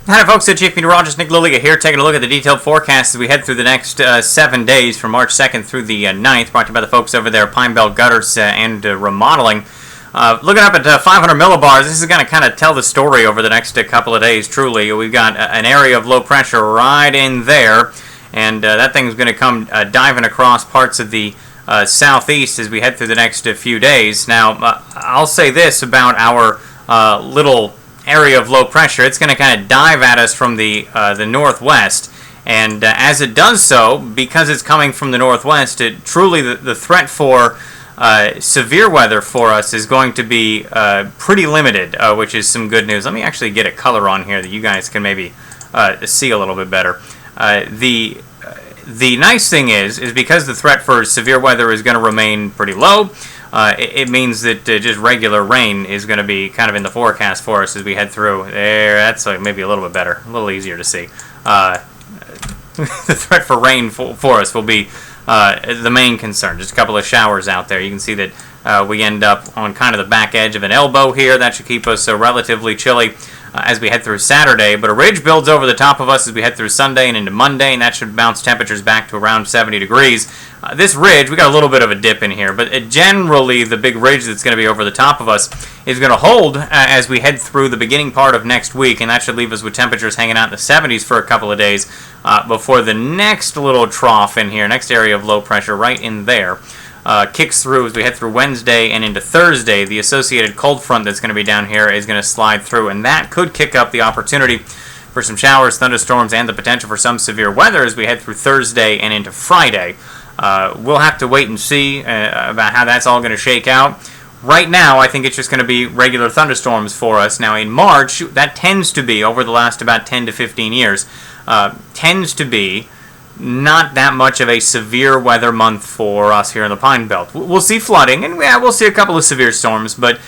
Hi folks, it's Chief Meteorologist Nick Lilliga here, taking a look at the detailed forecast as we head through the next 7 days from March 2nd through the 9th, brought to you by the folks over there at Pine Belt Gutters and Remodeling. Looking up at 500 millibars, this is going to kind of tell the story over the next couple of days, truly. We've got an area of low pressure right in there, and that thing's going to come diving across parts of the southeast as we head through the next few days. Now, I'll say this about our little area of low pressure. It's going to kind of dive at us from the northwest, and as it does so, because it's coming from the northwest, truly the threat for severe weather for us is going to be pretty limited, which is some good news. Let me actually get a color on here that you guys can maybe see a little bit better. The nice thing is because the threat for severe weather is going to remain pretty low, it means that just regular rain is going to be kind of in the forecast for us as we head through. There, that's maybe a little bit better, a little easier to see. The threat for rain for us will be the main concern. Just a couple of showers out there. You can see that we end up on kind of the back edge of an elbow here. That should keep us relatively chilly as we head through Saturday, but a ridge builds over the top of us as we head through Sunday and into Monday, and that should bounce temperatures back to around 70 degrees. This ridge, we got a little bit of a dip in here, but generally the big ridge that's going to be over the top of us is going to hold as we head through the beginning part of next week, and that should leave us with temperatures hanging out in the 70s for a couple of days before the next little trough in here, next area of low pressure right in there, kicks through as we head through Wednesday and into Thursday. The associated cold front that's going to be down here is going to slide through, and that could kick up the opportunity for some showers, thunderstorms, and the potential for some severe weather as we head through Thursday and into Friday. We'll have to wait and see about how that's all going to shake out. Right now, I think it's just going to be regular thunderstorms for us. Now, in March, that tends to be, over the last about 10 to 15 years, tends to be not that much of a severe weather month for us here in the Pine Belt. We'll see flooding, and we'll see a couple of severe storms, but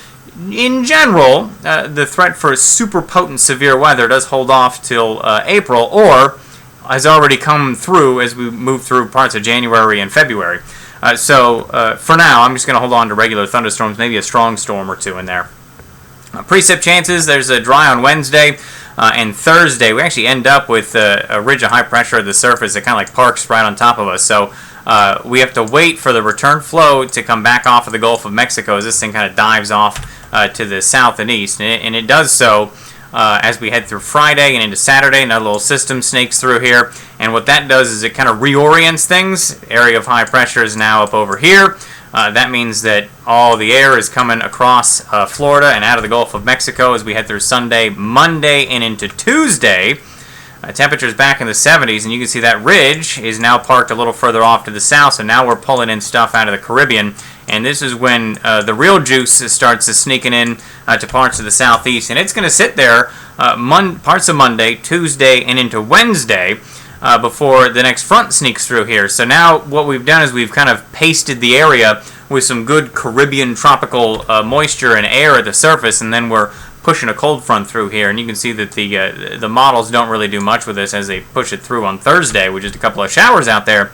in general, the threat for super potent severe weather does hold off till April, or has already come through as we move through parts of January and February. So for now, I'm just going to hold on to regular thunderstorms, maybe a strong storm or two in there. Precip chances, there's a dry on Wednesday and Thursday. We actually end up with a ridge of high pressure at the surface that kind of like parks right on top of us. So we have to wait for the return flow to come back off of the Gulf of Mexico as this thing kind of dives off to the south and east. And it does so as we head through Friday and into Saturday. Another little system snakes through here. And what that does is it kind of reorients things. Area of high pressure is now up over here. That means that all the air is coming across Florida and out of the Gulf of Mexico as we head through Sunday, Monday, and into Tuesday. Temperatures back in the 70s, and you can see that ridge is now parked a little further off to the south, so now we're pulling in stuff out of the Caribbean, and this is when the real juice starts sneaking in to parts of the southeast, and it's going to sit there parts of Monday, Tuesday, and into Wednesday, before the next front sneaks through here. So now what we've done is we've kind of pasted the area with some good Caribbean tropical moisture and air at the surface, and then we're pushing a cold front through here. And you can see that the models don't really do much with this as they push it through on Thursday with just a couple of showers out there.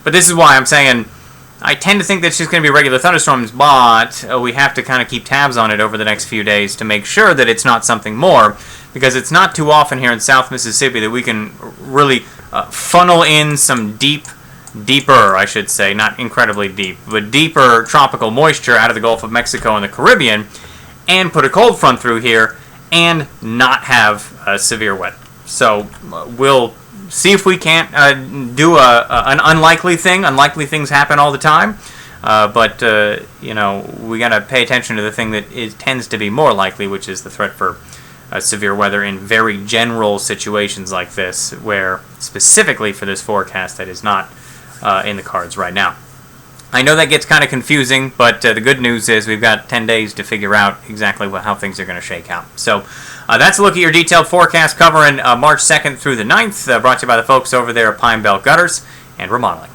But this is why I'm saying I tend to think that it's just going to be regular thunderstorms, but we have to kind of keep tabs on it over the next few days to make sure that it's not something more, because it's not too often here in South Mississippi that we can really funnel in some deeper, I should say, not incredibly deep, but deeper tropical moisture out of the Gulf of Mexico and the Caribbean, and put a cold front through here and not have severe weather. So we'll see if we can't do an unlikely thing. Unlikely things happen all the time, but we got to pay attention to the thing that tends to be more likely, which is the threat for severe weather in very general situations like this, where specifically for this forecast that is not in the cards right now. I know that gets kind of confusing, but the good news is we've got 10 days to figure out exactly how things are going to shake out. So that's a look at your detailed forecast covering March 2nd through the 9th, brought to you by the folks over there at Pine Belt Gutters and Remodeling.